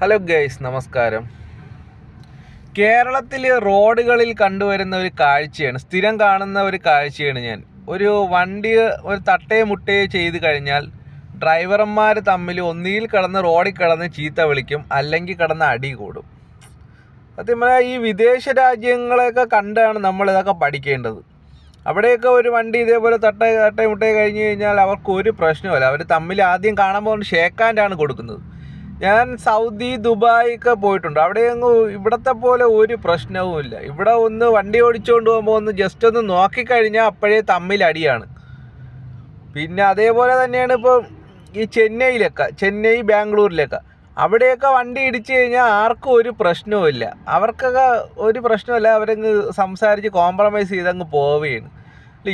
Hello guys, നമസ്കാരം. കേരളത്തിൽ റോഡുകളിൽ കണ്ടുവരുന്ന ഒരു കാഴ്ചയാണ്, സ്ഥിരം കാണുന്ന ഒരു കാഴ്ചയാണ് ഒരു വണ്ടി ഒരു തട്ടയെ മുട്ടയെ ചെയ്ത് കഴിഞ്ഞാൽ ഡ്രൈവർമാർ തമ്മിൽ ഒന്നുകിൽ കിടന്ന് റോഡിൽ കിടന്ന് ചീത്ത വിളിക്കും, അല്ലെങ്കിൽ കിടന്ന് അടി കൂടും. സത്യം പറഞ്ഞാൽ ഈ വിദേശ രാജ്യങ്ങളെയൊക്കെ കണ്ടാണ് നമ്മളിതൊക്കെ പഠിക്കേണ്ടത്. അവിടെയൊക്കെ ഒരു വണ്ടി ഇതേപോലെ തട്ടയെ മുട്ടയെ കഴിഞ്ഞ് കഴിഞ്ഞാൽ അവർക്ക് ഒരു പ്രശ്നമല്ല. അവർ തമ്മിൽ ആദ്യം കാണുമ്പോൾ ഷേക്ക് ഹാൻഡാണ് കൊടുക്കുന്നത്. ഞാൻ സൗദി, ദുബായ് ഒക്കെ പോയിട്ടുണ്ട്. അവിടെയൊന്നും ഇവിടത്തെ പോലെ ഒരു പ്രശ്നവുമില്ല. ഇവിടെ ഒന്ന് വണ്ടി ഓടിച്ചുകൊണ്ട് പോകുമ്പോൾ ഒന്ന് ജസ്റ്റ് ഒന്ന് നോക്കിക്കഴിഞ്ഞാൽ അപ്പോഴേ തമ്മിലടിയാണ്. പിന്നെ അതേപോലെ തന്നെയാണ് ഇപ്പോൾ ഈ ചെന്നൈ, ബാംഗ്ലൂരിലൊക്കെ അവിടെയൊക്കെ വണ്ടി ഇടിച്ചു കഴിഞ്ഞാൽ ആർക്കും ഒരു പ്രശ്നവുമില്ല. അവർക്കൊക്കെ ഒരു പ്രശ്നമില്ല, അവരങ്ങ് സംസാരിച്ച് കോംപ്രമൈസ് ചെയ്തങ്ങ് പോവുകയാണ്.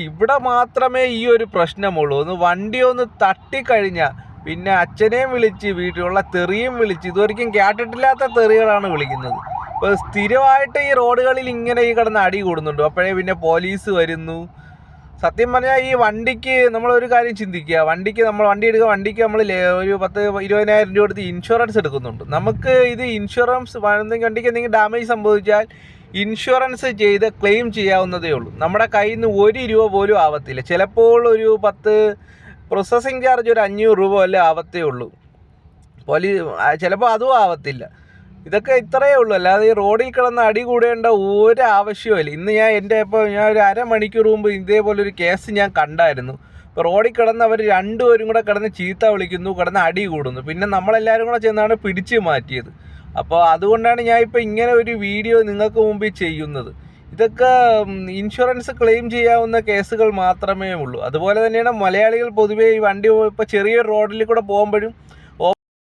ഇവിടെ മാത്രമേ ഈ ഒരു പ്രശ്നമുള്ളൂ. ഒന്ന് വണ്ടി ഒന്ന് തട്ടിക്കഴിഞ്ഞാൽ പിന്നെ അച്ഛനെയും വിളിച്ച് വീട്ടിലുള്ള തെറിയും വിളിച്ച് ഇതുവരെയ്ക്കും കേട്ടിട്ടില്ലാത്ത തെറികളാണ് വിളിക്കുന്നത്. ഇപ്പോൾ സ്ഥിരമായിട്ട് ഈ റോഡുകളിൽ ഇങ്ങനെ ഈ കിടന്ന് അടി കൂടുന്നുണ്ട്. അപ്പോഴേ പിന്നെ പോലീസ് വരുന്നു. സത്യം പറഞ്ഞാൽ ഈ വണ്ടിക്ക് നമ്മളൊരു കാര്യം ചിന്തിക്കുക, വണ്ടി എടുക്കുക, വണ്ടിക്ക് നമ്മൾ ഒരു 10-20,000 രൂപ കൊടുത്ത് ഇൻഷുറൻസ് എടുക്കുന്നുണ്ട്. നമുക്ക് ഇത് ഇൻഷുറൻസ് വണ്ടിക്ക് എന്തെങ്കിലും ഡാമേജ് സംഭവിച്ചാൽ ഇൻഷുറൻസ് ചെയ്ത് ക്ലെയിം ചെയ്യാവുന്നതേ ഉള്ളൂ. നമ്മുടെ കയ്യിൽ നിന്ന് 1 രൂപ പോലും ആവത്തില്ല. ചിലപ്പോൾ ഒരു പ്രോസസ്സിങ് ചാർജ് ഒരു 500 രൂപ വല്ല ആവത്തേ ഉള്ളൂ. ചിലപ്പോൾ അതും ആവത്തില്ല. ഇതൊക്കെ ഇത്രയേ ഉള്ളൂ. അല്ലാതെ ഈ റോഡിൽ കിടന്ന് അടി കൂടേണ്ട ഒരു ആവശ്യമില്ല. ഇന്ന് ഞാൻ ഒരു അരമണിക്കൂർ മുമ്പ് ഇതേപോലൊരു കേസ് ഞാൻ കണ്ടായിരുന്നു. ഇപ്പോൾ റോഡിൽ കിടന്ന് അവർ രണ്ടുപേരും കൂടെ കിടന്ന് ചീത്ത വിളിക്കുന്നു, കിടന്ന് അടി കൂടുന്നു. പിന്നെ നമ്മളെല്ലാവരും കൂടെ ചെന്നാണ് പിടിച്ച് മാറ്റിയത്. അപ്പോൾ അതുകൊണ്ടാണ് ഞാൻ ഇപ്പോൾ ഇങ്ങനെ ഒരു വീഡിയോ നിങ്ങൾക്ക് മുമ്പിൽ ചെയ്യുന്നത്. ഇതൊക്കെ ഇൻഷുറൻസ് ക്ലെയിം ചെയ്യാവുന്ന കേസുകൾ മാത്രമേ ഉള്ളൂ. അതുപോലെ തന്നെയാണ് മലയാളികൾ പൊതുവേ ഈ വണ്ടി ഇപ്പോൾ ചെറിയൊരു റോഡിൽ കൂടെ പോകുമ്പോഴും